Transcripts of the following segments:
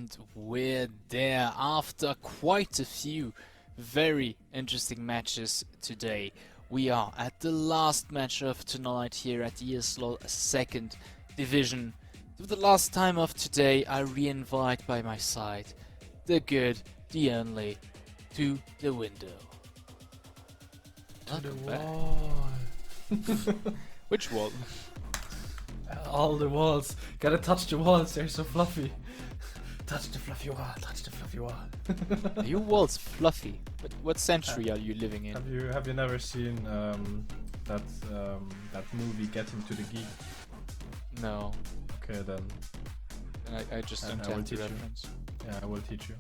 And we're there after quite a few very interesting matches today. We are at the last match of tonight here at the ESLOL 2nd Division. For the last time of today, I re-invite by my side the good, the only, to the window. To the Welcome back. wall. Which wall? All the walls. Gotta touch the walls, they're so fluffy. Touch the fluffy wall, touch the fluffy wall. Are your walls fluffy? What century are you living in? Have you never seen that movie Get Him to the Geek? No. Okay then. And I just And don't I will have the teach you. reference. Yeah, I will teach you.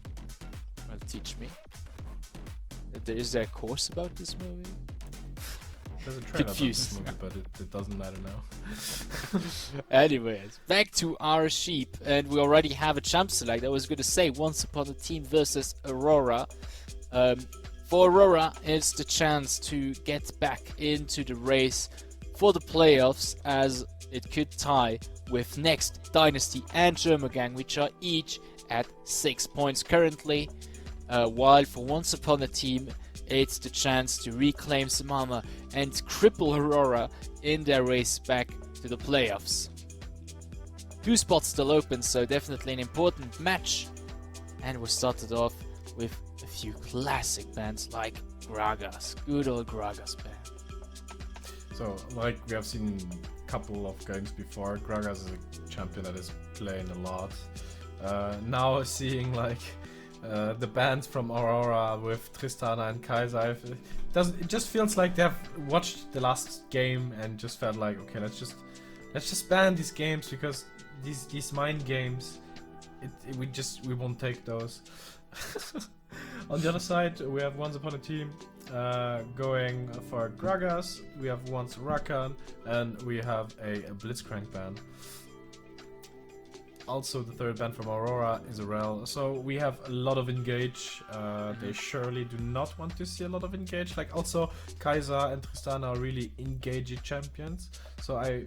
Well, teach me. Is there a course about this movie? There's a trailer about Confused. this movie, but it doesn't matter now. Anyways, back to our sheep, and we already have a champ select. I was going to say Once Upon a Team versus Aurora. For Aurora, it's the chance to get back into the race for the playoffs, as it could tie with Next, Dynasty, and German Gang, which are each at 6 points currently. While for Once Upon a Team, it's the chance to reclaim Samama and cripple Aurora in their race back to the playoffs. 2 spots still open, so definitely an important match. And we started off with a few classic bands like Gragas, good old Gragas band. So, like we have seen a couple of games before, Gragas is a champion that is playing a lot. Now seeing like the bands from Aurora with Tristana and Kaiser, it just feels like they have watched the last game and just felt like, okay, let's just ban these games, because these mind games, we won't take those. On the other side, we have Once Upon a Team going for Gragas, we have Once Rakan, and we have a Blitzcrank band. Also, the third band from Aurora is Rel. So we have a lot of engage. They surely do not want to see a lot of engage. Like, also Kaiser and Tristana are really engagey champions. So I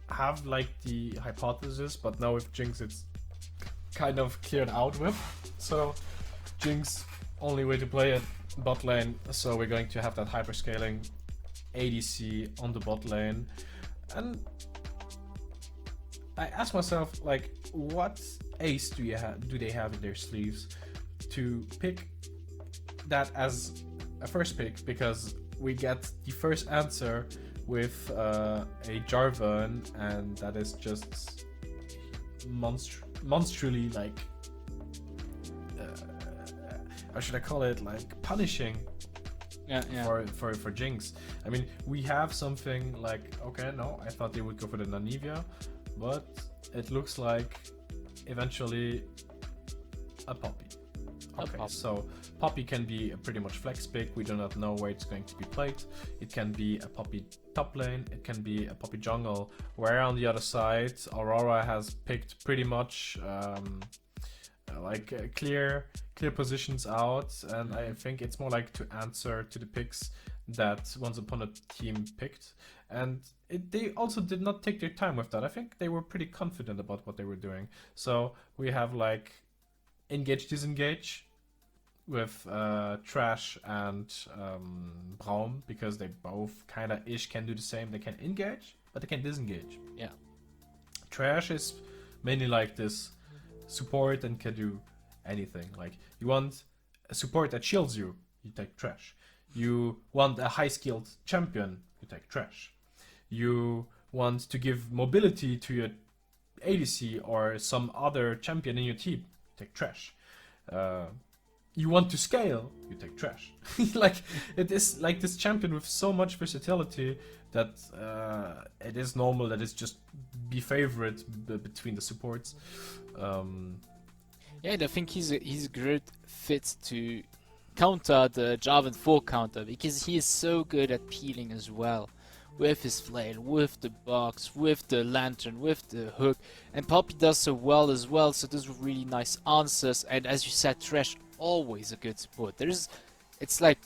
have like the hypothesis, but now with Jinx it's kind of cleared out with. So Jinx, only way to play it, bot lane. So we're going to have that hyperscaling ADC on the bot lane. And I ask myself, like, what ace do they have in their sleeves to pick that as a first pick? Because we get the first answer with a Jarvan, and that is just monstrally, like, how should I call it, like, punishing. Yeah. For Jinx. I mean, we have something like, okay, no, I thought they would go for the Nanivia, but it looks like eventually a Poppy. Okay, so Poppy can be a pretty much flex pick. We do not know where it's going to be played. It can be a Poppy top lane, it can be a Poppy jungle, where on the other side Aurora has picked pretty much clear positions out, and I think it's more like to answer to the picks that Once Upon a Team picked, and they also did not take their time with that. I think they were pretty confident about what they were doing. So we have like engage disengage with Trash and Braum, because they both kind of can do the same. They can engage, but they can disengage. Yeah. Trash is mainly like this support and can do anything. Like, you want a support that shields you, you take Trash. You want a high skilled champion, you take Trash. You want to give mobility to your ADC or some other champion in your team, take Trash. You want to scale, you take Trash. Like, it is like this champion with so much versatility that it is normal that it's just be favorite between the supports. Yeah, and I think he's a great fit to counter the Jarvan 4 counter, because he is so good at peeling as well. With his flail, with the box, with the lantern, with the hook. And Poppy does so well as well, so those were really nice answers. And as you said, Thresh, always a good support. It's like,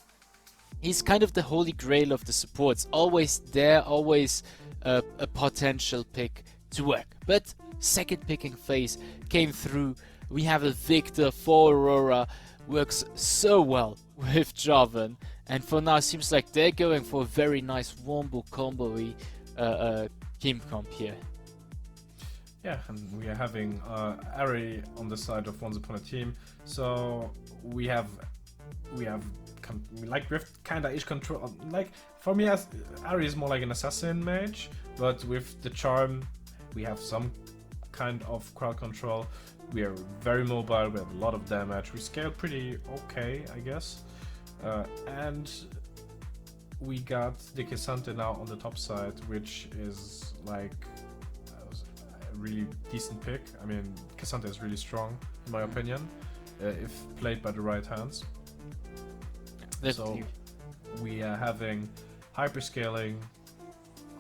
he's kind of the holy grail of the supports. Always there, always a potential pick to work. But second picking phase came through. We have a Victor for Aurora, works so well with Jarvan, and for now seems like they're going for a very nice wombo combo-y team comp here. Yeah, and we are having Ari on the side of Once Upon a Team, so we have kinda ish control. Like for me, as Ari is more like an assassin mage, but with the charm, we have some kind of crowd control. We are very mobile. We have a lot of damage. We scale pretty okay, I guess, and we got the Cassante now on the top side, which is like a really decent pick. I mean, Cassante is really strong, in my opinion, if played by the right hands. So we are having hyperscaling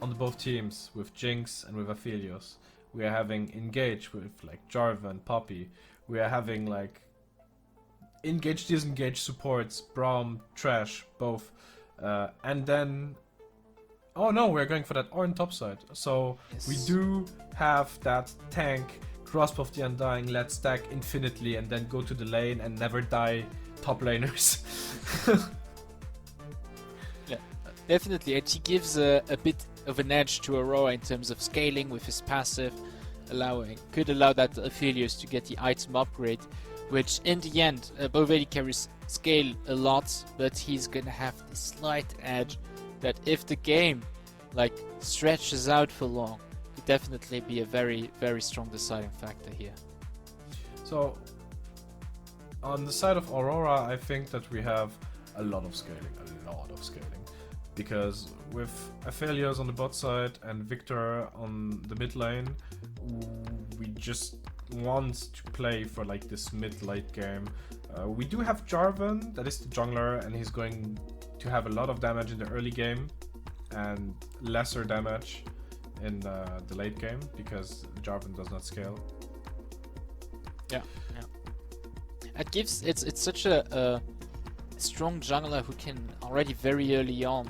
on both teams with Jinx and with Aphelios. We are having engage with like Jarvan, Poppy. We are having like engage, disengage supports, Braum, Trash, both. And then, oh no, we're going for that Ornn topside. So yes, we do have that tank, Grasp of the Undying, let's stack infinitely and then go to the lane and never die top laners. Yeah, definitely. And he gives a bit of an edge to Aurora in terms of scaling with his passive, could allow that Aphelios to get the item upgrade, which in the end, Bovedi carries scale a lot, but he's gonna have this slight edge that if the game like stretches out for long, could definitely be a very, very strong deciding factor here. So on the side of Aurora, I think that we have a lot of scaling, because with Aphelios on the bot side and Victor on the mid lane, we just want to play for like this mid-late game. We do have Jarvan, that is the jungler, and he's going to have a lot of damage in the early game and lesser damage in the late game because Jarvan does not scale. Yeah. It gives it's such a strong jungler who can already very early on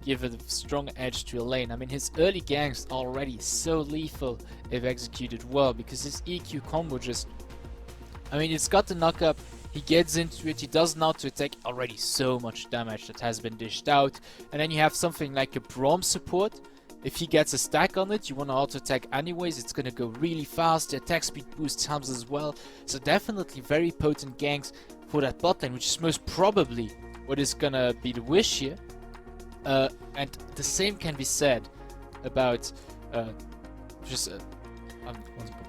give a strong edge to a lane. I mean, his early ganks are already so lethal if executed well, because his EQ combo just, I mean, it's got the knock-up, he gets into it, he does not to attack, already so much damage that has been dished out. And then you have something like a Braum support. If he gets a stack on it, you want to auto-attack anyways, it's gonna go really fast, the attack speed boost helps as well. So definitely very potent ganks for that bot lane, which is most probably what is gonna be the wish here. And the same can be said about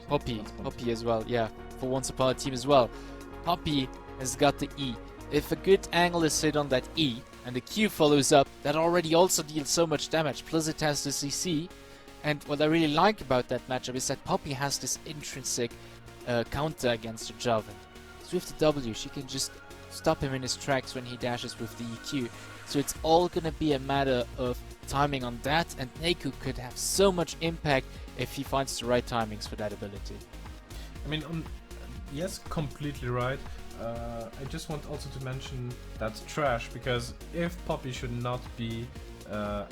Poppy as well, yeah, for Once Upon a Team as well. Poppy has got the E. If a good angle is hit on that E, and the Q follows up, that already also deals so much damage, plus it has the CC. And what I really like about that matchup is that Poppy has this intrinsic counter against the Jarvan. So with the W, she can just stop him in his tracks when he dashes with the EQ. So it's all gonna be a matter of timing on that, and Neku could have so much impact if he finds the right timings for that ability. I mean, yes, completely right. I just want also to mention that Trash, because if Poppy should not be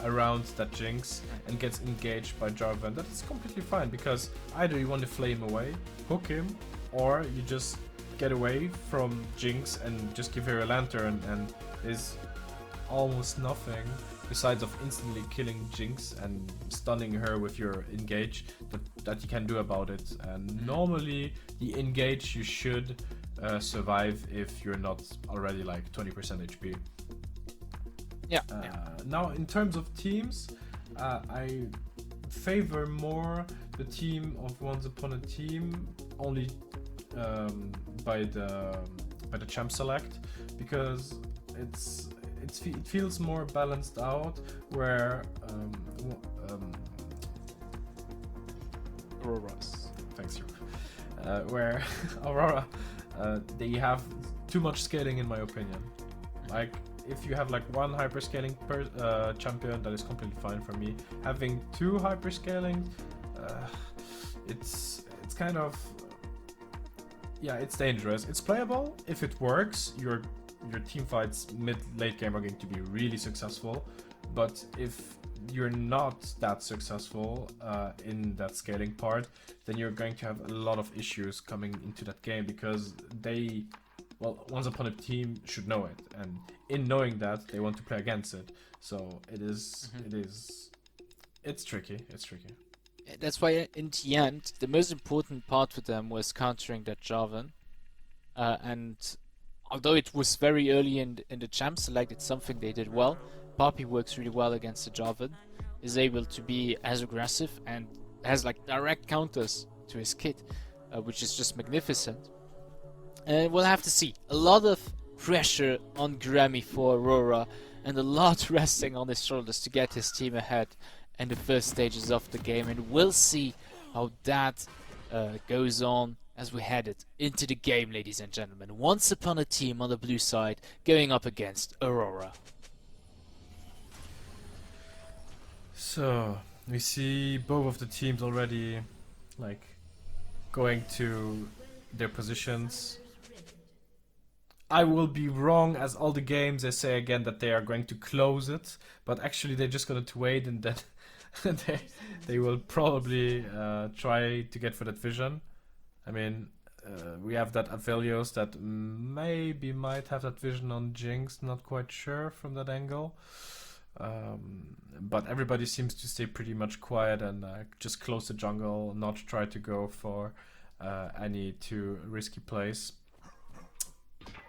around that Jinx and gets engaged by Jarvan, that is completely fine, because either you want to flame away, hook him, or you just get away from Jinx and just give her a lantern, and is almost nothing besides of instantly killing Jinx and stunning her with your engage that you can do about it. And normally the engage you should survive if you're not already like 20% HP. Yeah. Now in terms of teams, I favor more the team of Once Upon a Team only by the champ select, because it feels more balanced out, where Aurora's. Thanks, you. Where Aurora, they have too much scaling in my opinion. Like, if you have like one hyperscaling per champion, that is completely fine for me. Having two hyperscaling, it's kind of, yeah, it's dangerous. It's playable if it works. Your team fights mid-late game are going to be really successful, but if you're not that successful in that scaling part, then you're going to have a lot of issues coming into that game, because they, well, Once Upon a Team should know it, and in knowing that, they want to play against it. So it's tricky. That's why in the end, the most important part for them was countering that Jarvan. And although it was very early in the champ select, it's something they did well. Poppy works really well against the Jarvan, is able to be as aggressive and has like direct counters to his kit, which is just magnificent. And we'll have to see. A lot of pressure on Grammy for Aurora, and a lot resting on his shoulders to get his team ahead in the first stages of the game, and we'll see how that goes on as we headed into the game, ladies and gentlemen. Once Upon a Team on the blue side going up against Aurora. So we see both of the teams already like going to their positions. I will be wrong, as all the games they say again that they are going to close it, but actually they're just going to wait, and then they will probably try to get for that vision. I mean, we have that Aphelios that maybe might have that vision on Jinx, not quite sure from that angle. But everybody seems to stay pretty much quiet and just close the jungle, not try to go for any too risky plays.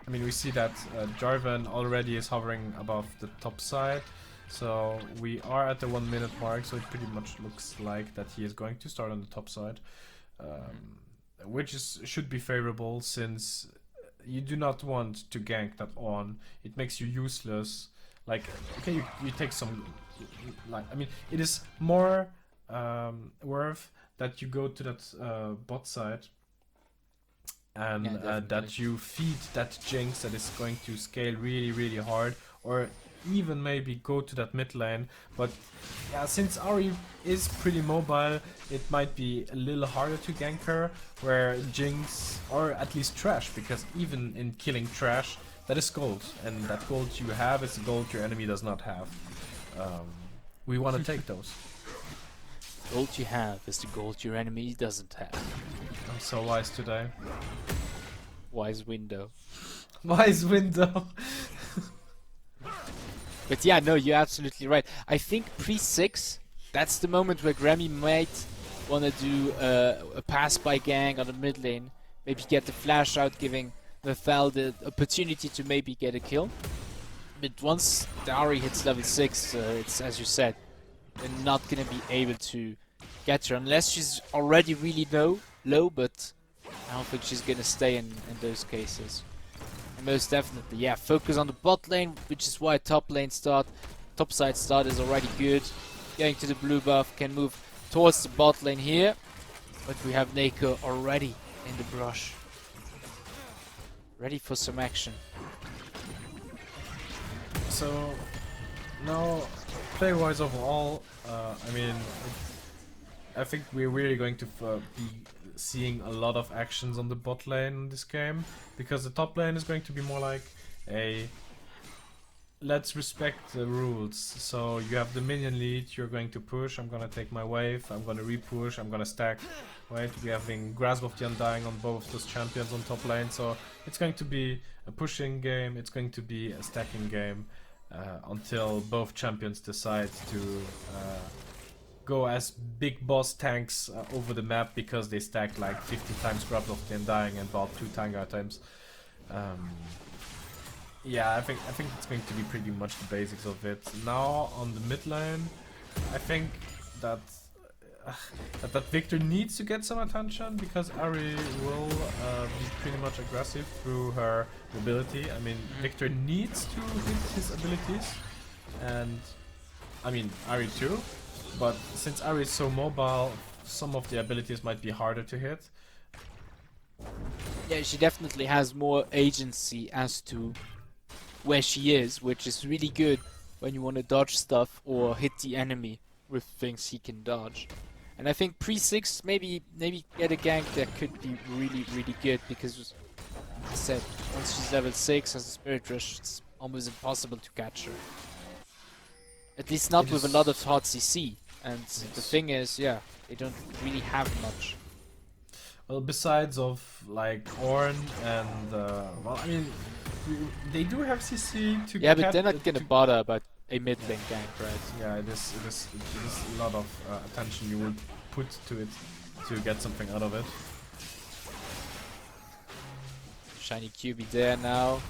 I mean, we see that Jarvan already is hovering above the top side, so we are at the 1 minute mark, so it pretty much looks like that he is going to start on the top side, which should be favorable, since you do not want to gank that on. It makes you useless. Like, okay, you take some, like, I mean, it is more worth that you go to that bot side and that you feed that Jinx that is going to scale really, really hard, or even maybe go to that mid lane. But yeah, since Ahri is pretty mobile, it might be a little harder to gank her, where Jinx, or at least Trash, because even in killing Trash, that is gold, and that gold you have is gold your enemy does not have. We want to take those. Gold you have is the gold your enemy doesn't have. I'm so wise today. Wise window. Wise window. But yeah, no, you're absolutely right. I think pre-6, that's the moment where Grammy might want to do a pass by gang on the mid lane. Maybe get the flash out, giving Nathal the opportunity to maybe get a kill. But once the Ahri hits level 6, it's, as you said, they're not going to be able to get her unless she's already really low, but I don't think she's going to stay in those cases. And most definitely, yeah, focus on the bot lane, which is why top side start is already good. Going to the blue buff, can move towards the bot lane here, but we have Neko already in the brush. Ready for some action. So now, play-wise overall, I mean, I think we're really going to be seeing a lot of actions on the bot lane in this game, because the top lane is going to be more like a let's respect the rules. So you have the minion lead, you're going to push, I'm gonna take my wave, I'm gonna re-push, I'm gonna stack. Right, we're having Grasp of the Undying on both those champions on top lane, so it's going to be a pushing game, it's going to be a stacking game, until both champions decide to go as big boss tanks over the map, because they stacked like 50 times Grasp of the Undying and bought 2 Tang items. Yeah, I think it's going to be pretty much the basics of it. Now on the mid lane, I think that that Victor needs to get some attention, because Ahri will be pretty much aggressive through her mobility. I mean, Victor needs to hit his abilities, and I mean Ahri too, but since Ahri is so mobile, some of the abilities might be harder to hit. Yeah, she definitely has more agency as to where she is, which is really good when you want to dodge stuff or hit the enemy with things he can dodge. And I think pre-6, maybe get a gank that could be really, really good, because as I said, once she's level 6 as a Spirit Rush, it's almost impossible to catch her. At least not It with a is- lot of hard CC. And the Yes. thing is, yeah, they don't really have much. Well, besides of like Ornn and well, I mean, they do have CC to. Yeah, but they're not gonna to- bother about a mid lane gank, right? Yeah, it is a lot of attention you will put to it to get something out of it. Shiny QB there now.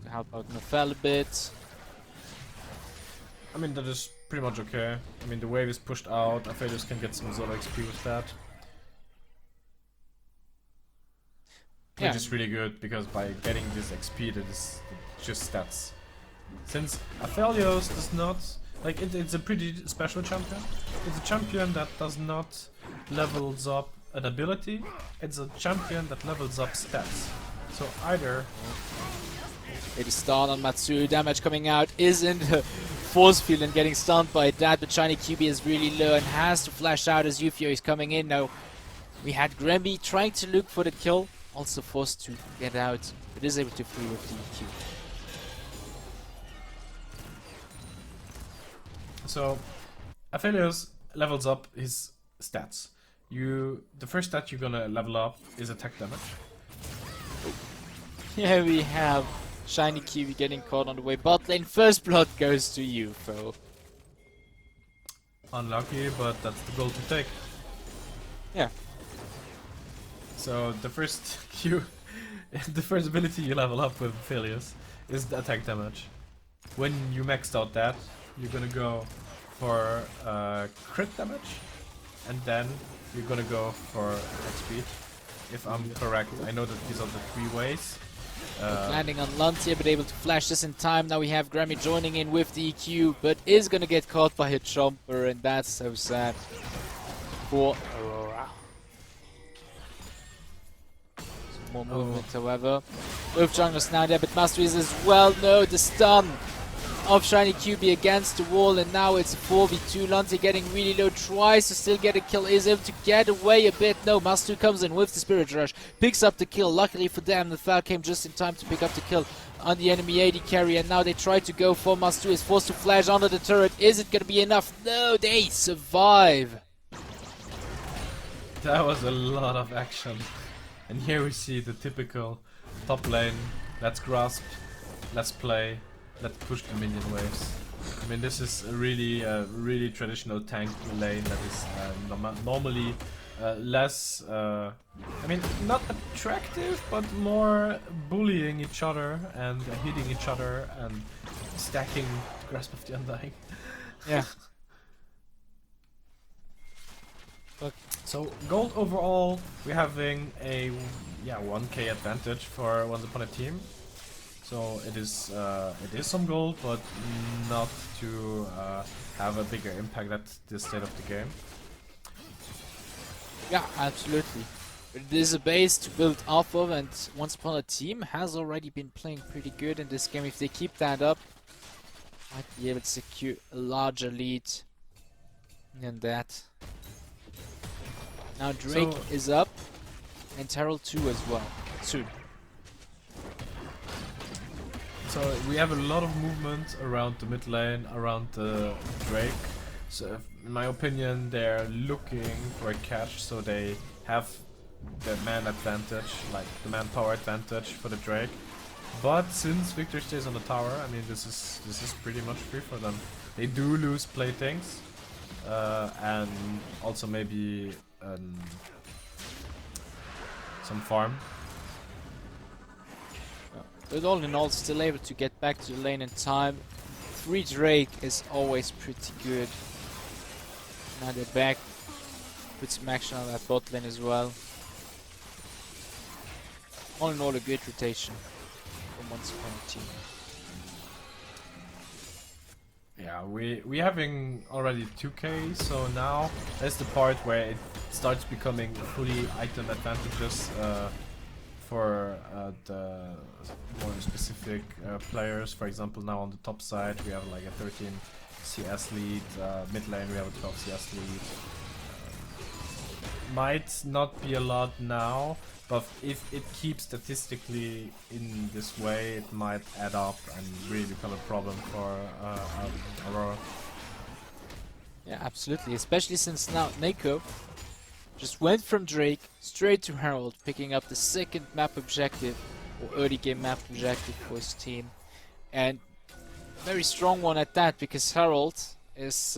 To help out Nofel a bit. I mean, that is pretty much okay. I mean, the wave is pushed out. Aphelios can get some Zoro XP with that. Yeah. Which is really good, because by getting this XP, that is just stats. Since Aphelios does not... Like, it's a pretty special champion. It's a champion that does not levels up an ability. It's a champion that levels up stats. So either... It is stun on Matsu. Damage coming out is in the force field and getting stunned by that. But Shiny QB is really low and has to flash out as Yufio is coming in now. We had Grammy trying to look for the kill. Also forced to get out. But is able to free with the EQ. So, Aphelios levels up his stats. The first stat you're gonna level up is attack damage. Here we have Shiny QB getting caught on the way. Bot lane first blood goes to UFO. Unlucky, but that's the goal to take. Yeah. So the first the first ability you level up with Aphelios is the attack damage. When you maxed out that, you're gonna go for crit damage, and then you're gonna go for attack speed. If I'm correct, I know that these are the 3 ways. Landing on Lantia, but able to flash this in time. Now we have Grammy joining in with the EQ, but is gonna get caught by a jumper, and that's so sad for Aurora. Some more movement, however. Both junglers now there, but Mastery is as well. No, the stun of Shiny QB against the wall, and now it's 4v2. Lantia getting really low, tries to still get a kill, is able to get away a bit. No, Master comes in with the Spirit Rush, picks up the kill. Luckily for them, the Thal came just in time to pick up the kill on the enemy AD carry, and now they try to go for Master, is forced to flash under the turret. Is it gonna be enough? No, they survive. That was a lot of action. And here we see the typical top lane. Let's grasp, let's play, let's push the minion waves. I mean, this is a really traditional tank lane that is normally less, I mean, not attractive, but more bullying each other and hitting each other and stacking Grasp of the Undying. Yeah. So gold overall, we're having a 1k advantage for Once Upon a Team. So it is some gold, but not to have a bigger impact at this state of the game. Yeah, absolutely. But it is a base to build off of, and Once Upon a Team has already been playing pretty good in this game. If they keep that up, might be able to secure a larger lead than that. Now Drake is up, and Terrell 2 as well, soon. So we have a lot of movement around the mid lane, around the Drake. So in my opinion, they're looking for a catch, so they have the man advantage, like the manpower advantage for the Drake. But since Victor stays on the tower, I mean, this is pretty much free for them. They do lose playthings, and also maybe some farm. But all in all, still able to get back to the lane in time. 3 Drake is always pretty good. Now they're back. Put some action on that bot lane as well. All in all, a good rotation from Once Upon a Team. Yeah, we having already 2k, so now that's the part where it starts becoming fully item advantages for the more specific players. For example, now on the top side we have like a 13 CS lead, mid lane we have a 12 CS lead. might not be a lot now, but if it keeps statistically in this way, it might add up and really become a problem for Aurora. Yeah, absolutely. Especially since now Neko just went from Drake straight to Herald, picking up the second map objective, or early game map objective for his team. And very strong one at that, because Herald is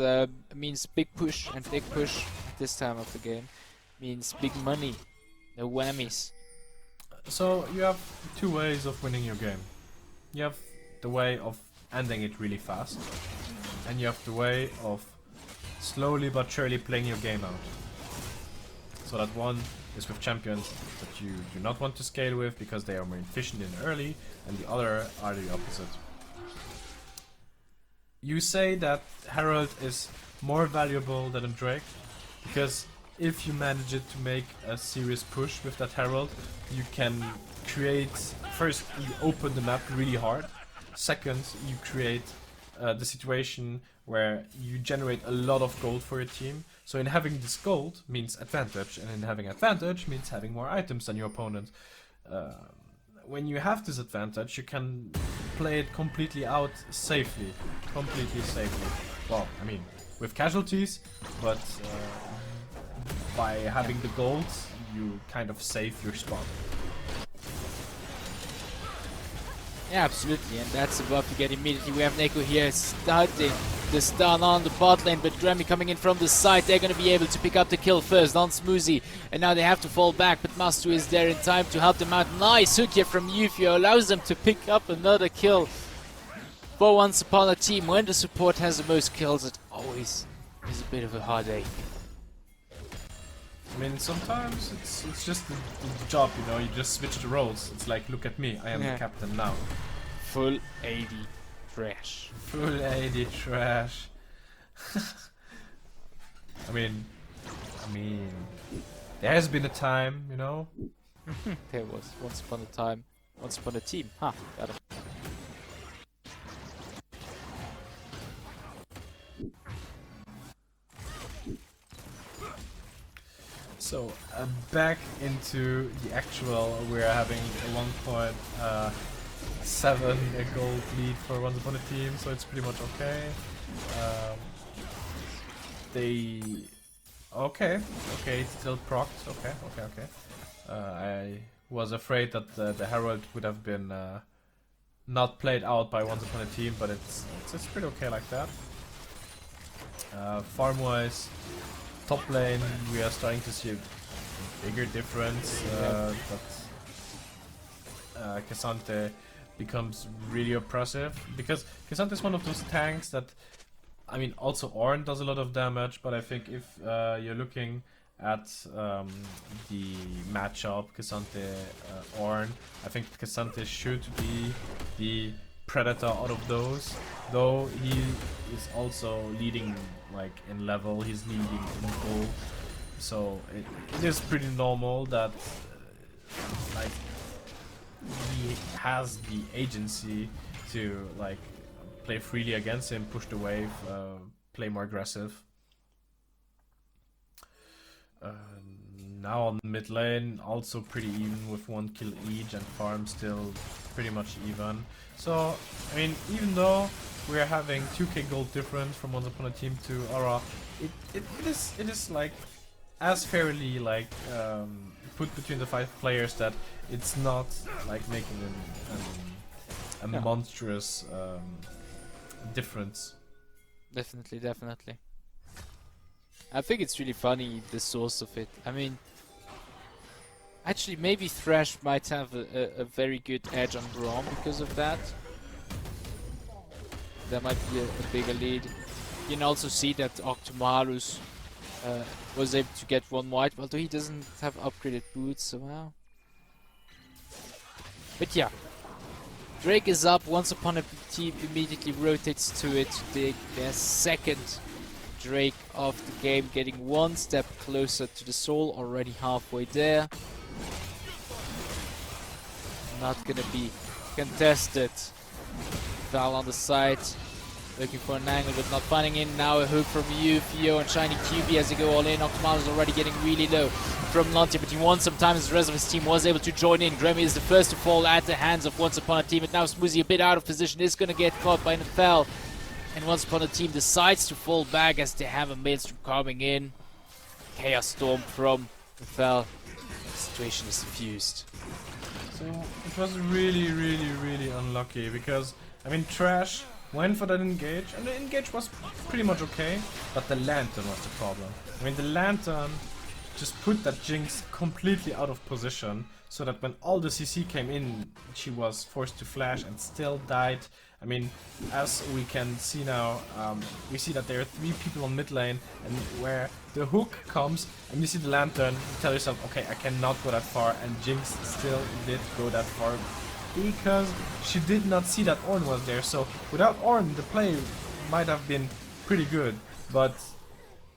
means big push, and big push at this time of the game means big money, no whammies. So you have two ways of winning your game. You have the way of ending it really fast, and you have the way of slowly but surely playing your game out. So that one is with champions that you do not want to scale with because they are more efficient in early, and the other are the opposite. You say that Herald is more valuable than a Drake, because if you manage it to make a serious push with that Herald, you can create, first you open the map really hard, second you create the situation where you generate a lot of gold for your team. So in having this gold means advantage, and in having advantage means having more items than your opponent. When you have this advantage, you can play it completely out safely. Completely safely. Well, I mean, with casualties, but by having the gold, you kind of save your spot. Yeah, absolutely, and that's the buff you get immediately. We have Neko here starting the stun on the bot lane, but Grammy coming in from the side. They're going to be able to pick up the kill first on Smoothie, and now they have to fall back, but Mastu is there in time to help them out. Nice hook here from Yufio, allows them to pick up another kill. For once upon a team, when the support has the most kills, it always is a bit of a heartache. I mean, sometimes it's just the job, you know, you just switch the roles. It's like, look at me, I am the captain now. Full AD trash. Full AD trash. I mean, there has been a time, you know. There was once upon a time, once upon a team. Ha, got him. So back into the actual, we're having a 1.7 gold lead for Once Upon a Team, so it's pretty much okay. Okay, it's still procced. Okay. I was afraid that the Herald would have been not played out by Once Upon a Team, but it's pretty okay like that. Farm-wise, top lane, we are starting to see a bigger difference. That Cassante becomes really oppressive, because Cassante is one of those tanks that, I mean, also Ornn does a lot of damage, but I think if you're looking at the matchup Cassante Ornn, I think Cassante should be the predator out of those, though he is also leading like in level, he's leading in gold, so it is pretty normal that like he has the agency to like play freely against him, push the wave, play more aggressive. Now on mid lane, also pretty even with 1 kill each, and farm still pretty much even. So, I mean, even though we're having 2k gold difference from Once Upon a Team to Aura, it is like as fairly like put between the 5 players that it's not like making a monstrous difference. Definitely. I think it's really funny, the source of it. I mean, actually maybe Thresh might have a very good edge on Braum because of that. There might be a bigger lead. You can also see that Octomarus was able to get 1 white, although he doesn't have upgraded boots, so well. But yeah, Drake is up. Once Upon a Team immediately rotates to it to take their second Drake of the game, getting 1 step closer to the soul, already halfway there. Not gonna be contested. Val on the side. Looking for an angle, but not finding it. Now a hook from Theo and Shiny QB as they go all in. Optimal is already getting really low from Lantia, but he won some time as the rest of his team was able to join in. Grammy is the first to fall at the hands of Once Upon a Team, and now Smoothie a bit out of position is going to get caught by NFL. And Once Upon a Team decides to fall back as they have a Maelstrom coming in. Chaos Storm from NFL. The situation is diffused. So it was really unlucky because, I mean, Trash went for that engage, and the engage was pretty much okay, but the Lantern was the problem. I mean, the Lantern just put that Jinx completely out of position, so that when all the CC came in, she was forced to flash and still died. I mean, as we can see now, we see that there are 3 people on mid lane, and where the hook comes, and you see the Lantern, you tell yourself, okay, I cannot go that far, and Jinx still did go that far, because she did not see that Ornn was there. So without Ornn, the play might have been pretty good, but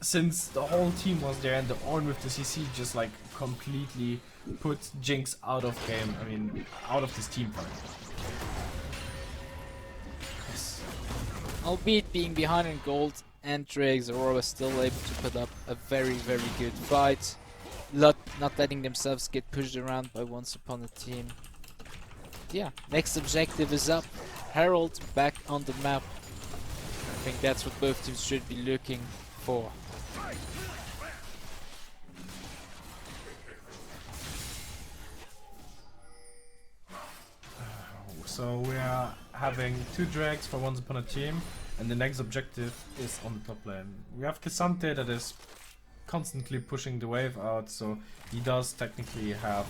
since the whole team was there and the Ornn with the CC just like completely put Jinx out of game, I mean, out of this team fight. Yes. Albeit being behind in gold and Drake's, Aurora was still able to put up a very good fight. Not letting themselves get pushed around by Once Upon a Team. Yeah, next objective is up. Herald back on the map. I think that's what both teams should be looking for. So we are having 2 Drakes for Once Upon a Team, and the next objective is on the top lane. We have K'Sante that is constantly pushing the wave out, so he does technically have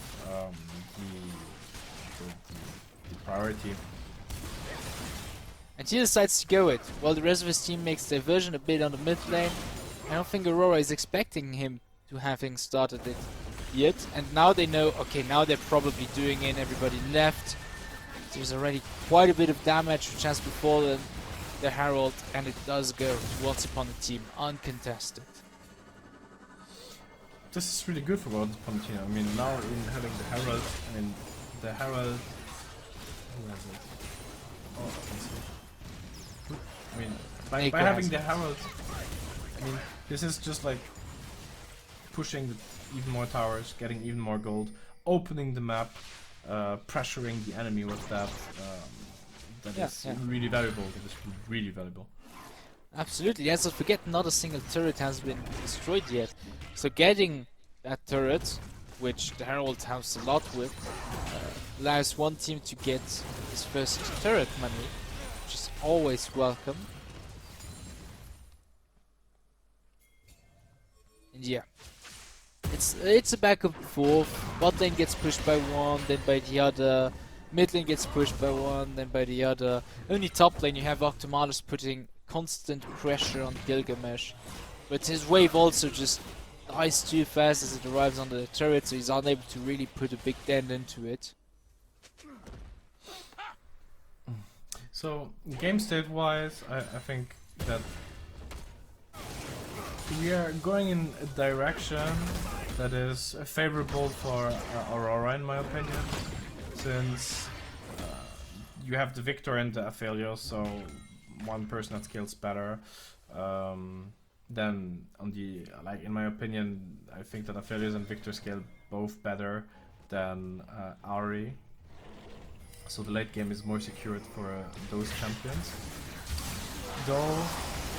the priority. And he decides to go it, while the rest of his team makes diversion a bit on the mid lane. I don't think Aurora is expecting him to having started it yet, and now they know, okay, now they're probably doing it, everybody left. There's already quite a bit of damage which has befallen the Herald, and it does go to Once Upon a Team, uncontested. This is really good for Once Upon a Team. I mean, now in having the Herald, I mean, the Herald... Who has it? Oh, I can see. I mean, by having the Herald, I mean, this is just like pushing even more towers, getting even more gold, opening the map, pressuring the enemy with that. That is really valuable. That is really valuable. Absolutely. Let's not forget, not a single turret has been destroyed yet. So getting that turret, which the Herald helps a lot with, allows one team to get his first turret money, which is always welcome. And yeah, it's a back and forth. Bot lane gets pushed by one, then by the other. Mid lane gets pushed by one, then by the other. Only top lane you have Octomalus putting constant pressure on Gilgamesh, but his wave also just dies too fast as it arrives on the turret, so he's unable to really put a big dent into it. So game state wise, I think that we are going in a direction that is favorable for Aurora, in my opinion, since you have the Victor and the Aphelios, so one person that scales better. Then on the, like, in my opinion, I think that Aphelios and Victor scale both better than Auri. So the late game is more secured for those champions. Though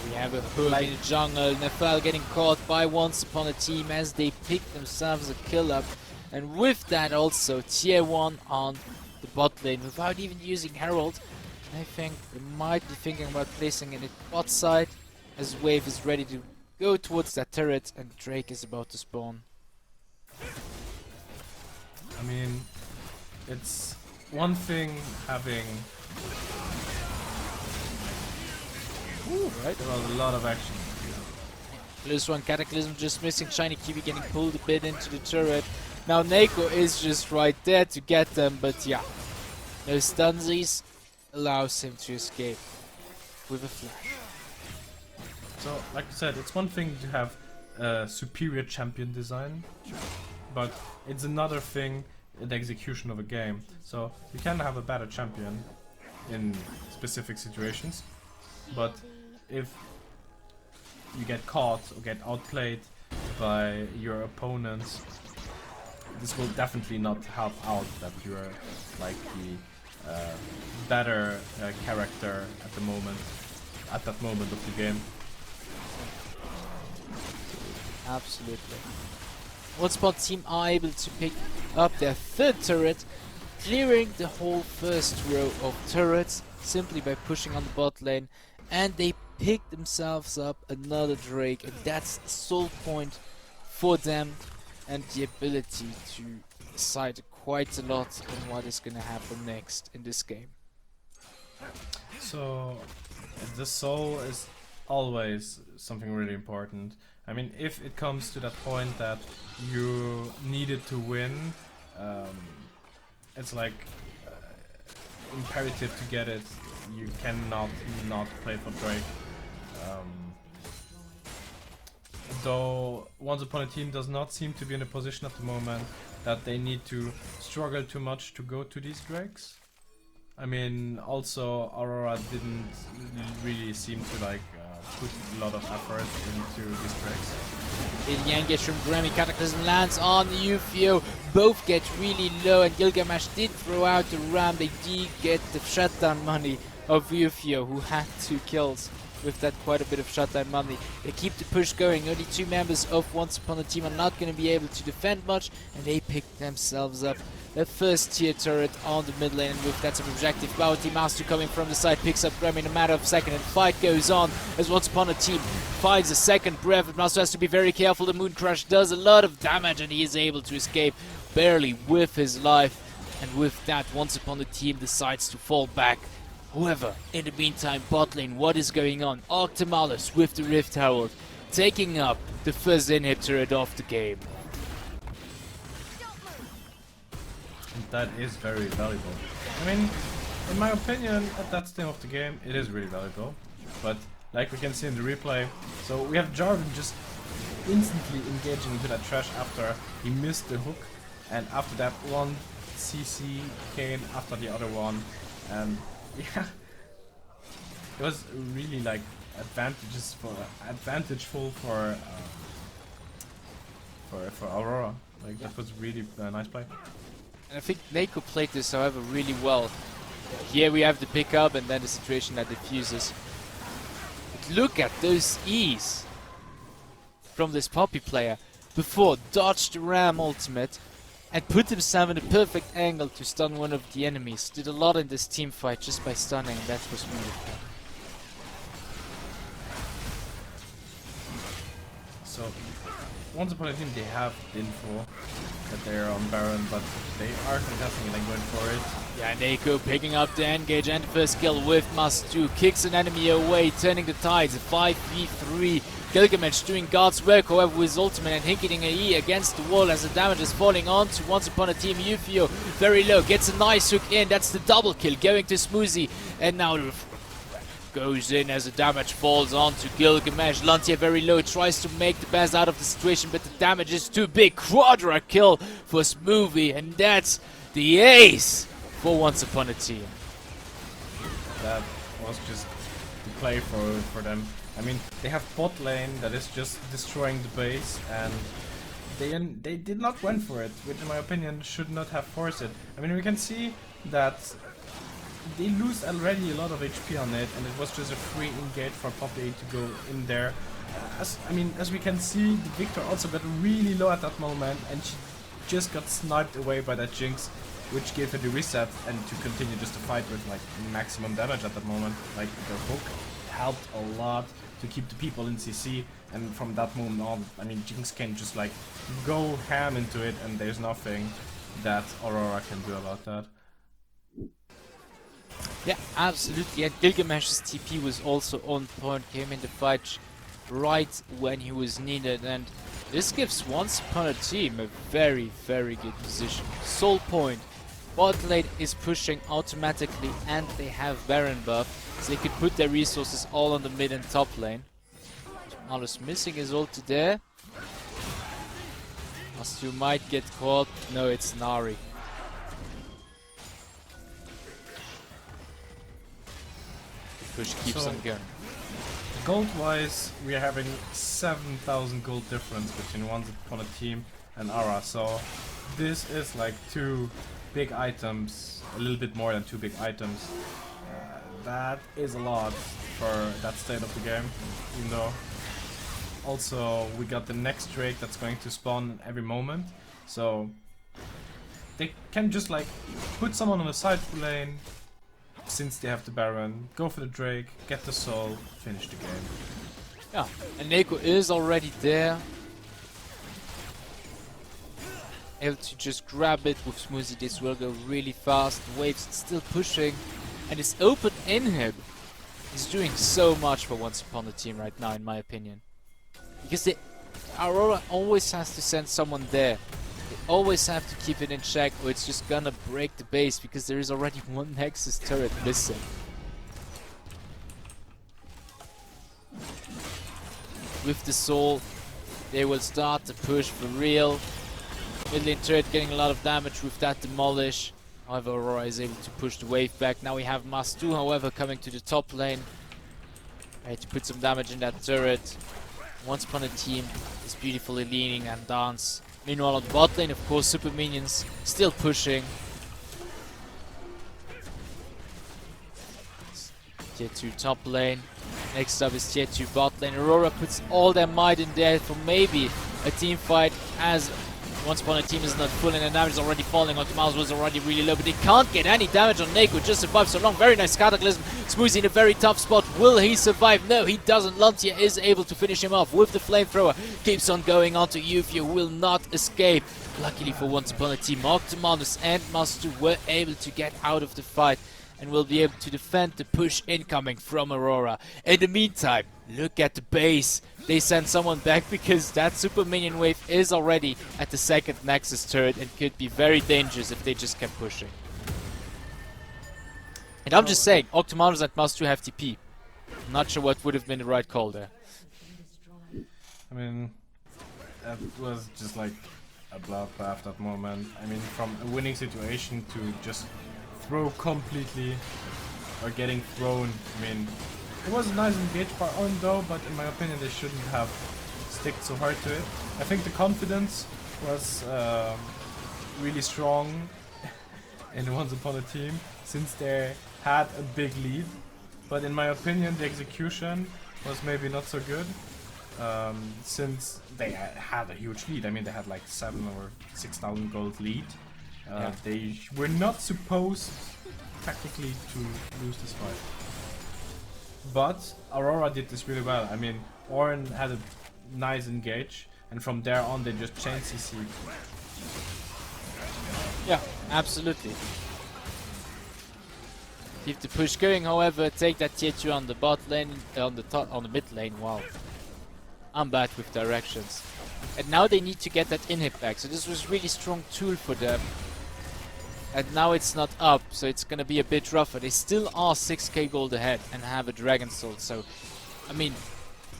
we have a hook in the jungle, Nefal getting caught by Once Upon a Team as they pick themselves a kill up. And with that also tier 1 on the bot lane without even using Herald. I think they might be thinking about placing it bot side as Wave is ready to go towards that turret and Drake is about to spawn. I mean, it's one thing having... Ooh, right? There was a lot of action. This one, Cataclysm just missing, Shiny Kiwi getting pulled a bit into the turret. Now Neko is just right there to get them, but yeah, no stunsies allows him to escape with a flash. So, like I said, it's one thing to have a superior champion design, but it's another thing in the execution of a game. So you can have a better champion in specific situations, but if you get caught or get outplayed by your opponents, this will definitely not help out that you're like the better character at the moment, at that moment of the game. Absolutely. OneSpot team are able to pick up their third turret, clearing the whole first row of turrets simply by pushing on the bot lane, and they pick themselves up another Drake, and that's a sole point for them and the ability to decide quite a lot on what is going to happen next in this game. So the soul is always something really important. I mean, if it comes to that point that you needed to win, it's like imperative to get it. You cannot not play for Drake. Though Once Upon a Team does not seem to be in a position at the moment that they need to struggle too much to go to these Drakes. I mean, also Aurora didn't really seem to like put a lot of effort into these Drakes. The engage from Grammy Cataclysm lands on Ufio. Both get really low, and Gilgamesh did throw out the ram. They did get the shutdown money of Ufio, who had 2 kills with that quite a bit of shutdown money. They keep the push going. Only 2 members of Once Upon a Team are not going to be able to defend much, and they pick themselves up a first tier turret on the mid lane, and with that some objective. Bounty Master coming from the side picks up Grammy in a matter of a second, and fight goes on as Once Upon a Team finds a second breath. But Master has to be very careful. The Moon Crash does a lot of damage, and he is able to escape barely with his life. And with that, Once Upon a Team decides to fall back. However, in the meantime, bot lane, what is going on? Arctimalus with the Rift Herald taking up the first inhib turret of the game. And that is very valuable. I mean, in my opinion, at that stage of the game, it is really valuable. But like we can see in the replay, so we have Jarvan just instantly engaging into that trash after he missed the hook, and after that one CC came after the other one, and yeah, it was really like advantageful for Aurora. Like that was really a nice play. And I think Neiko played this, however, really well. Here we have the pickup, and then the situation that diffuses. But look at those E's from this Poppy player. Before, dodged the Ram ultimate and put himself in a perfect angle to stun one of the enemies. Did a lot in this team fight just by stunning, and that was really fun. So, Once Upon a Team, they have the info that they are on Baron, but they are contesting it and going for it. Yeah, Neiko picking up the engage and the first kill with Must2. Kicks an enemy away, turning the tides. 5v3. Gilgamesh doing God's work, however, with his ultimate and hitting a E against the wall as the damage is falling on to Once Upon a Team. Ufio very low, gets a nice hook in. That's the double kill going to Smoothie. And now goes in as the damage falls on to Gilgamesh. Lantia very low, tries to make the best out of the situation, but the damage is too big. Quadra kill for Smoothie, and that's the ace for Once Upon a Team. That was just the play for them. I mean, they have bot lane that is just destroying the base, and they did not went for it, which in my opinion should not have forced it. I mean, we can see that they lose already a lot of HP on it, and it was just a free engage for Poppy to go in there. As we can see, the Victor also got really low at that moment, and she just got sniped away by that Jinx, which gave her the reset and to continue just to fight with like maximum damage at that moment. Like the hook helped a lot to keep the people in CC, and from that moment on, I mean, Jinx can just like go ham into it, and there's nothing that Aurora can do about that. Yeah, absolutely. And Gilgamesh's TP was also on point, came in the fight right when he was needed, and this gives Once Upon a Team a very, very good position. Soul point. Bot lane is pushing automatically, and they have Baron buff, so they could put their resources all on the mid and top lane. Malus missing his ulti there. Mastu might get caught. No, it's Nari. The push keeps on going. Gold-wise, we are having 7,000 gold difference between Once Upon a Team and AURORA, so this is like two big items, a little bit more than two big items. That is a lot for that state of the game, even though also we got the next Drake that's going to spawn every moment, so they can just like put someone on the side lane since they have the Baron, go for the Drake, get the soul, finish the game. Yeah, and Neko is already there. Able to just grab it with Smoothie. This will go really fast. Wave's still pushing, and it's open in him. He's doing so much for Once Upon a Team right now, in my opinion. Because the Aurora always has to send someone there. They always have to keep it in check, or it's just gonna break the base, because there is already one Nexus turret missing. With the soul, they will start to push for real. Mid lane turret getting a lot of damage with that demolish. However, Aurora is able to push the wave back. Now we have Mastu, however, coming to the top lane. Ready to put some damage in that turret. Once Upon a Team is beautifully leaning and dance. Meanwhile on the bot lane, of course, super minions still pushing. Tier 2 top lane. Next up is Tier 2 bot lane. Aurora puts all their might in there for maybe a team fight, as Once Upon a Team is not full and the damage is already falling. Mouse was already really low, but they can't get any damage on Neko. Just survived so long. Very nice Cataclysm. Smoothie in a very tough spot. Will he survive? No, he doesn't. Lantia is able to finish him off with the flamethrower. Keeps on going on to Yufia. Will not escape. Luckily for Once Upon a Team, Octomandus and Master were able to get out of the fight and will be able to defend the push incoming from Aurora. In the meantime, look at the base. They send someone back because that super minion wave is already at the second Nexus turret and could be very dangerous if they just kept pushing. And I'm just saying, Octomandus and Mastu have TP. I'm not sure what would have been the right call there. I mean, that was just like a bloodbath that moment. I mean, from a winning situation to just throw completely or getting thrown. I mean, it was a nice engage by on though, but in my opinion they shouldn't have sticked so hard to it. I think the confidence was really strong in Once Upon a Team since they had a big lead, but in my opinion the execution was maybe not so good since they had a huge lead. I mean, they had like 7 or 6,000 gold lead. They were not supposed technically to lose this fight. But Aurora did this really well. I mean, Orin had a nice engage, and from there on they just chain CC. Yeah, absolutely. Keep the push going, however, take that tier 2 on the bot lane, on the mid lane. Wow. I'm bad with directions. And now they need to get that inhib back, so this was a really strong tool for them. And now it's not up, so it's gonna be a bit rougher. They still are 6k gold ahead and have a Dragon Soul, so I mean,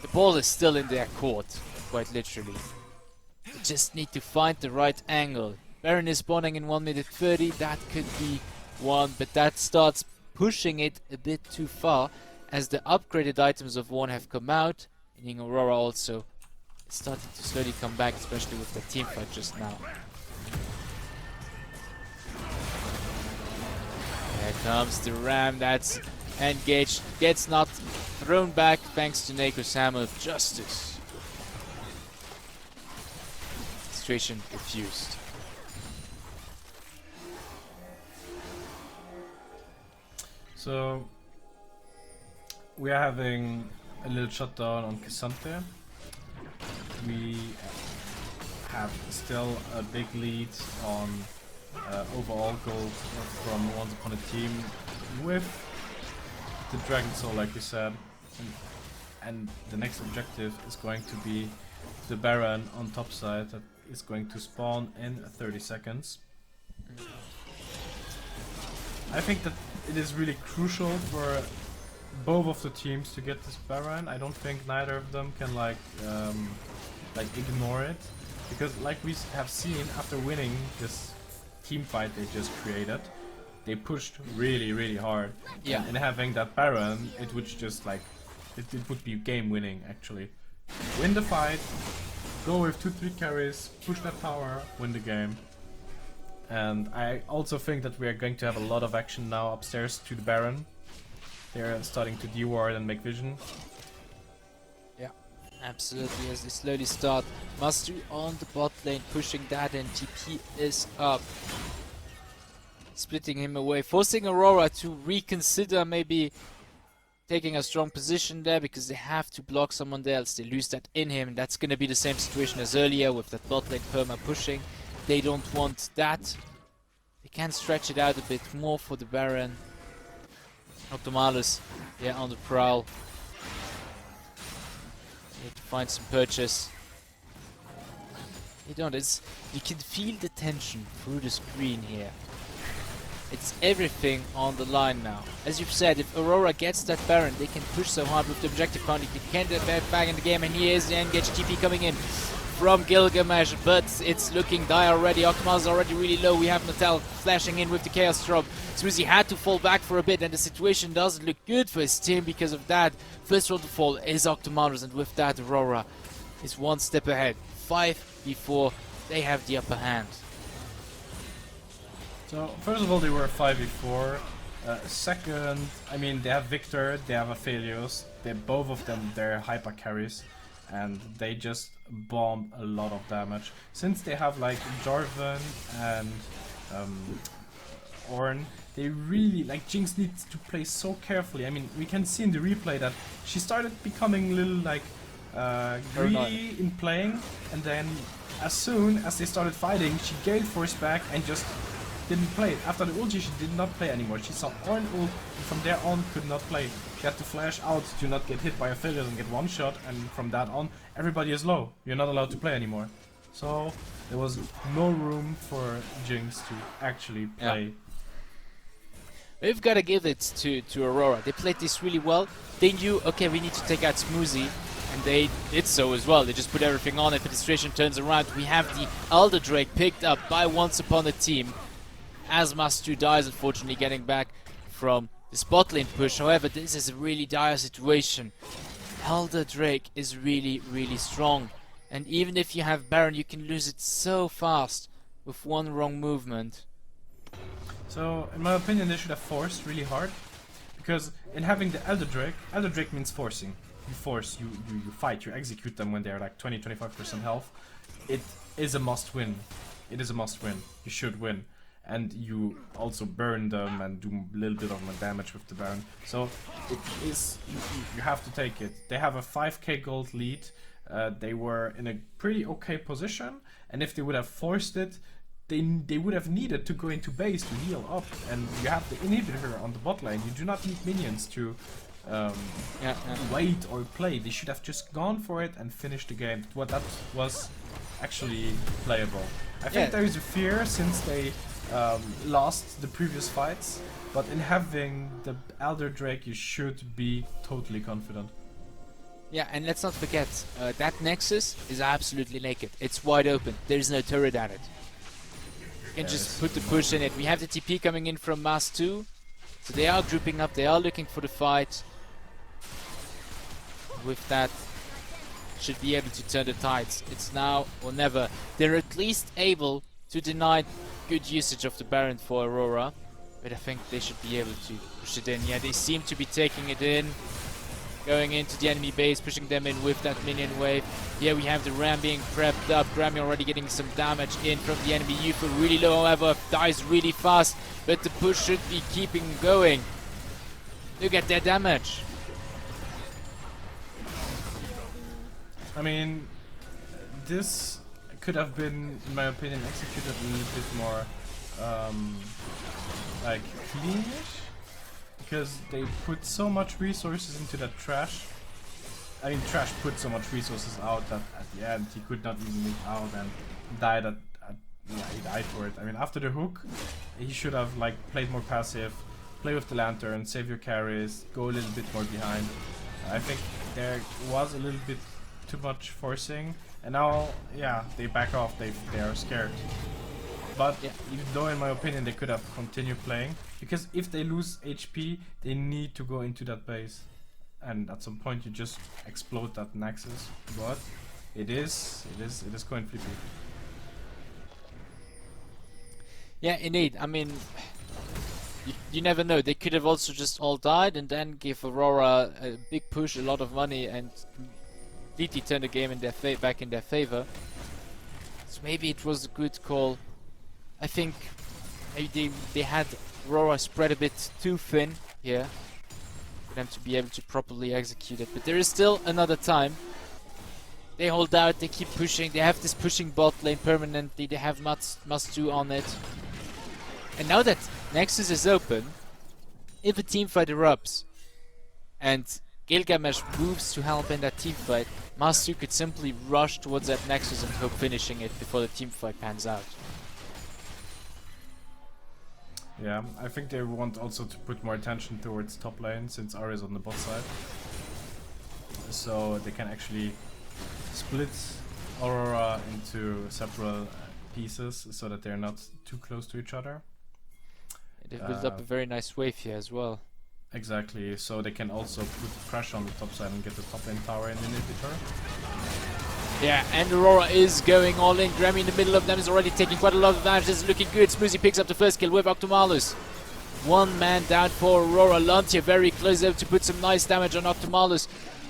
the ball is still in their court, quite literally. They just need to find the right angle. Baron is spawning in 1 minute 30, that could be one, but that starts pushing it a bit too far, as the upgraded items of Warren have come out, meaning Aurora also is starting to slowly come back, especially with the team fight just now. Here comes the Ram, that's engaged, gets not thrown back thanks to Neko's Hammer of Justice. Situation refused. So we are having a little shutdown on Cassante. We have still a big lead on overall gold from Once Upon a Team with the Dragon Soul, like you said, and the next objective is going to be the Baron on top side that is going to spawn in 30 seconds. I think that it is really crucial for both of the teams to get this Baron. I don't think neither of them can like ignore it, because like we have seen after winning this team fight they just created, they pushed really hard. Yeah. And having that Baron, it would just like it would be game winning actually. Win the fight, go with 2-3 carries, push that tower, win the game. And I also think that we are going to have a lot of action now upstairs to the Baron. They're starting to deward and make vision. Yeah, absolutely. As they slowly start, Mastu on the bot lane, pushing that, and TP is up. Splitting him away, forcing Aurora to reconsider maybe taking a strong position there, because they have to block someone there, else they lose that in him. That's going to be the same situation as earlier with that bot lane perma pushing. They don't want that. They can stretch it out a bit more for the Baron. Optimalus, yeah, on the prowl. Need to find some purchase. You don't. You can feel the tension through the screen here. It's everything on the line now. As you've said, if Aurora gets that Baron, they can push so hard with the objective point. They can get back in the game, and here is the engage TP coming in from Gilgamesh, but it's looking dire already. Octomaz is already really low. We have Natal flashing in with the Chaos Drop. Swizzy had to fall back for a bit, and the situation doesn't look good for his team because of that. First one to fall is Octomaz, and with that, Aurora is one step ahead. 5v4, they have the upper hand. So, first of all, they were 5v4. Second, I mean, they have Victor, they have Aphelios. Both of them, they're hyper carries. And they just bomb a lot of damage. Since they have like Jarvan and Ornn, they really, like, Jinx needs to play so carefully. I mean, we can see in the replay that she started becoming a little like greedy in playing, and then as soon as they started fighting, she gained force back and just didn't play. After the ulti, she did not play anymore. She saw Ornn ult, and from there on could not play. She had to flash out to not get hit by a failure and get one shot, and from that on, everybody is low. You're not allowed to play anymore. So there was no room for Jinx to actually play. Yeah. We've got to give it to Aurora. They played this really well. They knew, okay, we need to take out Smoothie, and they did so as well. They just put everything on it. The situation turns around. We have the Elder Drake picked up by Once Upon a Team. As Mastu dies, unfortunately, getting back from the spot lane push. However, this is a really dire situation. Elder Drake is really, really strong. And even if you have Baron, you can lose it so fast with one wrong movement. So, in my opinion, they should have forced really hard. Because in having the Elder Drake means forcing. You force, you fight, you execute them when they're like 20-25% health. It is a must win. It is a must win. You should win. And you also burn them and do a little bit of damage with the Baron. So it is, you have to take it. They have a 5k gold lead. They were in a pretty okay position, and if they would have forced it, they would have needed to go into base to heal up. And you have the inhibitor on the bot lane. You do not need minions to wait or play. They should have just gone for it and finished the game. What that was actually playable. I think there is a fear since they lost the previous fights, but in having the Elder Drake, you should be totally confident. Yeah, and let's not forget, that Nexus is absolutely naked. It's wide open. There's no turret at it. You can just put the push in it. We have the TP coming in from Mass 2. So they are grouping up. They are looking for the fight. With that, should be able to turn the tides. It's now or never. They're at least able to deny good usage of the Baron for Aurora, but I think they should be able to push it in. Yeah, they seem to be taking it in, going into the enemy base, pushing them in with that minion wave. Yeah, we have the Ram being prepped up. Grammy already getting some damage in from the enemy. Yuffie really low, however, dies really fast, but the push should be keeping going. Look at their damage. I mean, this could have been, in my opinion, executed a little bit more like cleanish, because they put so much resources into that Trash. I mean, Trash put so much resources out that at the end he could not even make out and died yeah, he died for it. I mean, after the hook, he should have like played more passive, play with the lantern, save your carries, go a little bit more behind. I think there was a little bit too much forcing. And now, yeah, they back off, they are scared. But even though, in my opinion, they could have continued playing, because if they lose HP, they need to go into that base. and at some point you just explode that Nexus. But it is coin flippy. Yeah, indeed. I mean, you never know. They could have also just all died and then give Aurora a big push, a lot of money, and completely turn the game in their back in their favor. So maybe it was a good call. I think maybe they had Aurora spread a bit too thin here for them to be able to properly execute it. But there is still another time. They hold out, they keep pushing, they have this pushing bot lane permanently, they have must do on it. And now that Nexus is open, if a teamfight erupts and Gilgamesh moves to help in that teamfight, Masu could simply rush towards that Nexus and hope finishing it before the teamfight pans out. Yeah, I think they want also to put more attention towards top lane since Ari is on the bot side. So they can actually split Aurora into several pieces so that they're not too close to each other. They've built up a very nice wave here as well. Exactly, so they can also put pressure on the top side and get the top lane tower in inhibitor. Yeah, and Aurora is going all in. Grammy in the middle of them is already taking quite a lot of damage. This is looking good. Smoothie picks up the first kill with Octomalus. One man down for Aurora. Lantia very close able to put some nice damage on Octomalus,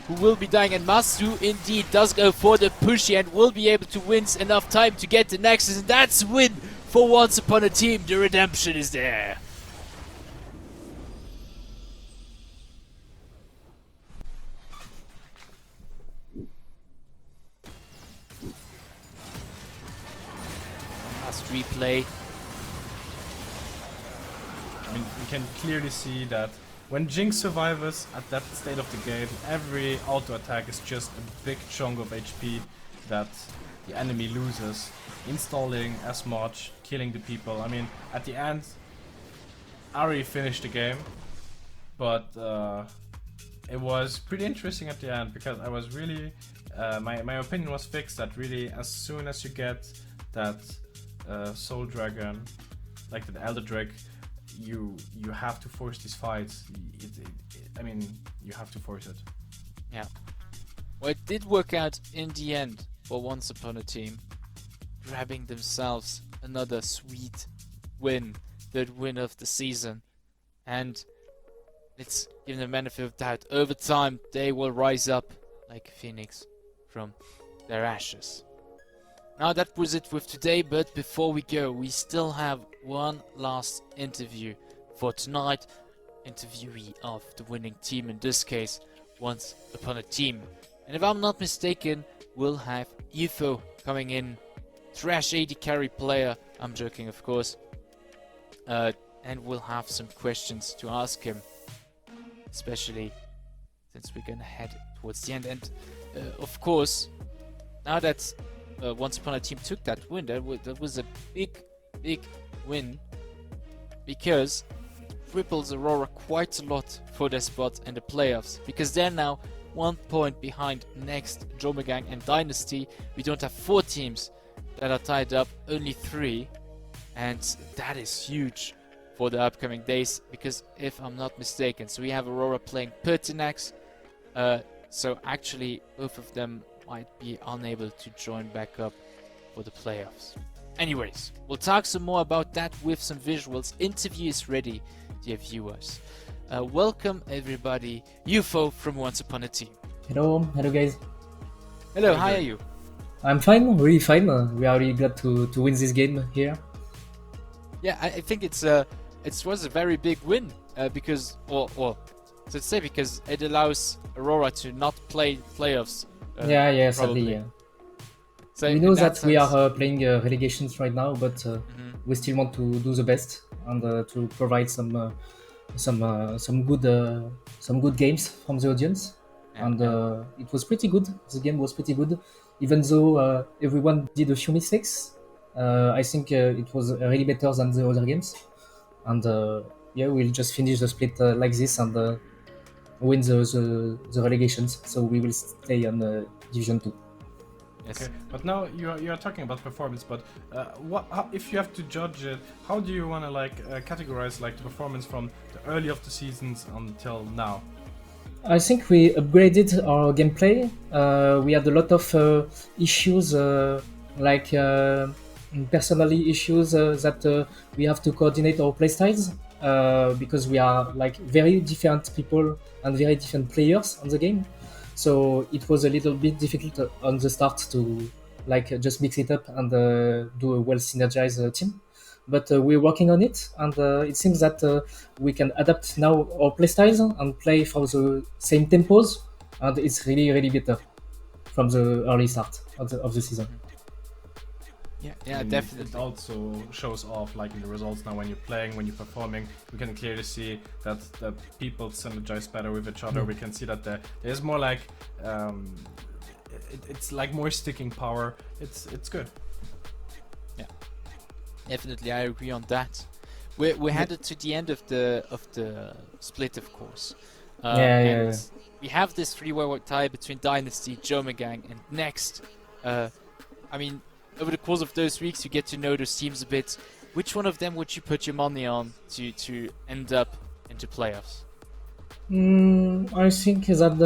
who will be dying. And Masu indeed does go for the pushy and will be able to win enough time to get the Nexus. And that's a win for Once Upon a Team. The redemption is there. Last replay. I mean, we can clearly see that when Jinx survives at that state of the game, every auto attack is just a big chunk of HP that the enemy loses, installing as much, killing the people. I mean, at the end, Ari finished the game, but it was pretty interesting at the end because I was really, my opinion was fixed that really as soon as you get that Soul Dragon, like the Elder Drake, you have to force these fights. I mean, you have to force it. Yeah. Well, it did work out in the end for Once Upon a Team, grabbing themselves another sweet win, third win of the season. And let's give them the benefit of doubt. Over time, they will rise up like a phoenix from their ashes. Now that was it with today, but before we go, we still have one last interview for tonight. Interviewee of the winning team, in this case, Once Upon a Team. And if I'm not mistaken, we'll have UFO coming in, trash AD carry player, I'm joking of course, and we'll have some questions to ask him, especially since we're gonna head towards the end. And of course, now that Once Upon a Team took that win, that was a big win, because it ripples Aurora quite a lot for their spot in the playoffs, because they're now 1 point behind next Jomegang and Dynasty. We don't have 4 teams that are tied up, only 3, and that is huge for the upcoming days, because if I'm not mistaken, so we have Aurora playing Pertinax, so actually both of them might be unable to join back up for the playoffs. Anyways, we'll talk some more about that with some visuals. Interview is ready, dear viewers. Welcome everybody, UFO from Once Upon a Team. Hello guys. Hello, how are you? I'm fine, really fine. We are really glad to win this game here. Yeah, I think it was a very big win because, or to say, because it allows Aurora to not play playoffs. Yeah, sadly, yeah. So we know that we are playing relegations right now, but we still want to do the best and to provide some good games from the audience. And it was pretty good. The game was pretty good, even though everyone did a few mistakes. I think it was really better than the other games. And yeah, we'll just finish the split like this and win the relegations. So we will stay on Division 2. Yes. Okay, but now you are talking about performance. But how, if you have to judge it, how do you want to categorize the performance from the early of the seasons until now? I think we upgraded our gameplay. We had a lot of issues, like personally issues that we have to coordinate our playstyles because we are like very different people and very different players on the game. So it was a little bit difficult on the start to like just mix it up and do a well synergized team. But we're working on it, and it seems that we can adapt now our playstyles and play for the same tempos, and it's really better from the early start of the season. Yeah, And definitely. it also shows off like in the results now when you're playing, when you're performing. We can clearly see that people synergize better with each other. We can see that there's more like it's like more sticking power. It's good. Definitely, I agree on that. We're headed to the end of the split, of course. And Yeah. we have this three-way tie between Dynasty, Jomagang, and Next. I mean, over the course of those weeks, you get to know those teams a bit. Which one of them would you put your money on to end up into playoffs? I think that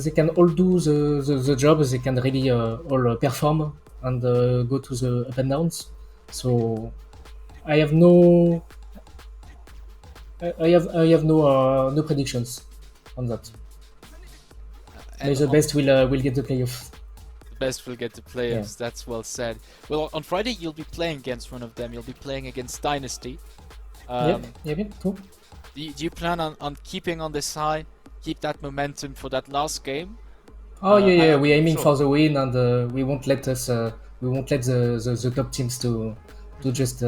they can all do the job. They can really all perform and go to the up and downs. So I have no, I have no predictions on that. And The best will get the playoff. the best will get the playoffs. That's well said. Well, on Friday you'll be playing against one of them. You'll be playing against Dynasty. Yeah, cool. Do you plan on keeping on this high, keep that momentum for that last game? Oh yeah, we're aiming sure. for the win, and we won't let the top teams to just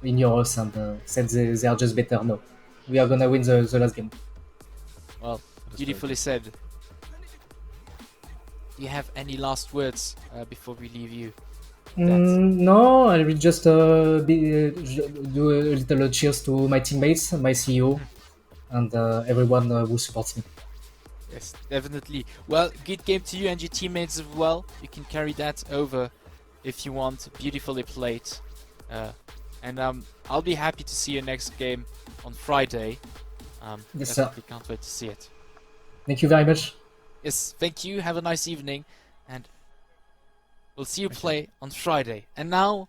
ignore us and say they are just better. No, we are gonna win the last game. Well, beautifully said. Do you have any last words before we leave you? No, I will just do a little cheers to my teammates, my CEO, and everyone who supports me. Yes, definitely. Well, good game to you and your teammates as well. You can carry that over if you want. Beautifully played. And I'll be happy to see your next game on Friday. Yes, sir. Definitely can't wait to see it. Thank you very much. Yes, thank you. Have a nice evening. And we'll see you play on Friday. And now,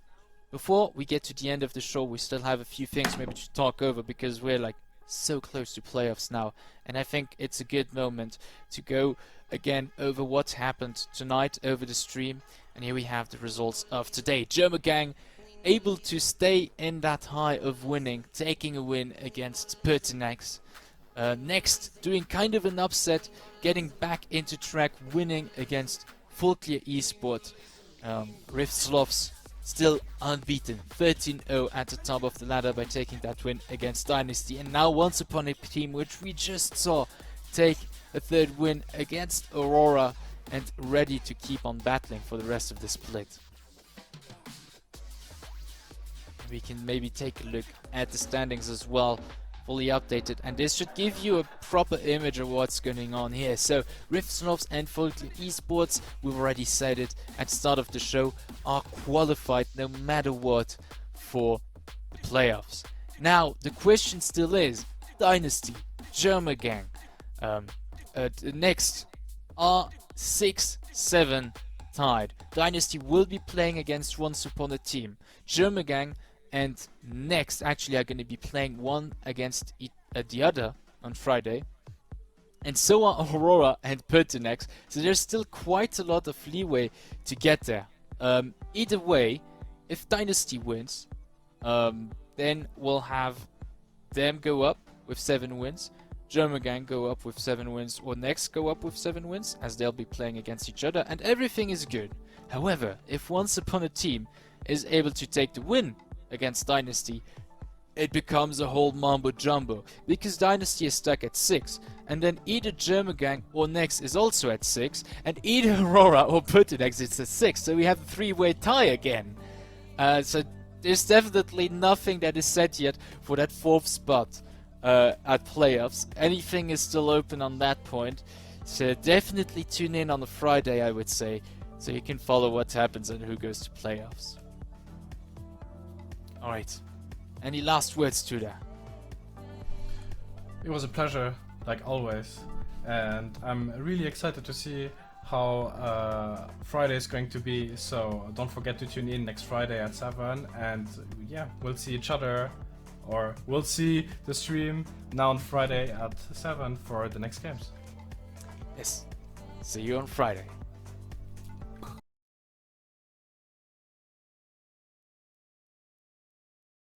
before we get to the end of the show, we still have a few things maybe to talk over because we're like so close to playoffs now. And I think it's a good moment to go again over what happened tonight over the stream. And here we have the results of today. Jomagang able to stay in that high of winning, taking a win against Pertinax. Next, doing kind of an upset, getting back into track, winning against Folklier Esport. Riftslovs still unbeaten, 13-0 at the top of the ladder by taking that win against Dynasty. And now Once Upon a Team, which we just saw, take a third win against Aurora and ready to keep on battling for the rest of the split. We can maybe take a look at the standings as well, fully updated, and this should give you a proper image of what's going on here. So Riftslovs and Folklier Esports, we've already said it at the start of the show, are qualified no matter what for the playoffs. Now the question still is, Dynasty, Jomagang, next are 6-7 tied. Dynasty will be playing against Once Upon a Team. Jomagang and Next actually are going to be playing one against the other on Friday. And so are Aurora and Pertinax. So there's still quite a lot of leeway to get there. Either way, if Dynasty wins, then we'll have them go up with 7 wins. Jomagang go up with 7 wins, or Next go up with 7 wins, as they'll be playing against each other, and everything is good. However, if Once Upon a Team is able to take the win against Dynasty, it becomes a whole mambo jumbo, because Dynasty is stuck at 6, and then either Jomagang or Next is also at 6, and either Aurora or Pertinax is at 6, so we have a 3-way tie again. So there's definitely nothing that is set yet for that 4th spot at playoffs. Anything is still open on that point, so definitely tune in on a Friday, I would say, so you can follow what happens and who goes to playoffs. Alright, any last words to that? It was a pleasure, like always. and I'm really excited to see how Friday is going to be. So don't forget to tune in next Friday at 7, and yeah, we'll see each other, or we'll see the stream now on Friday at 7 for the next games. Yes. See you on Friday.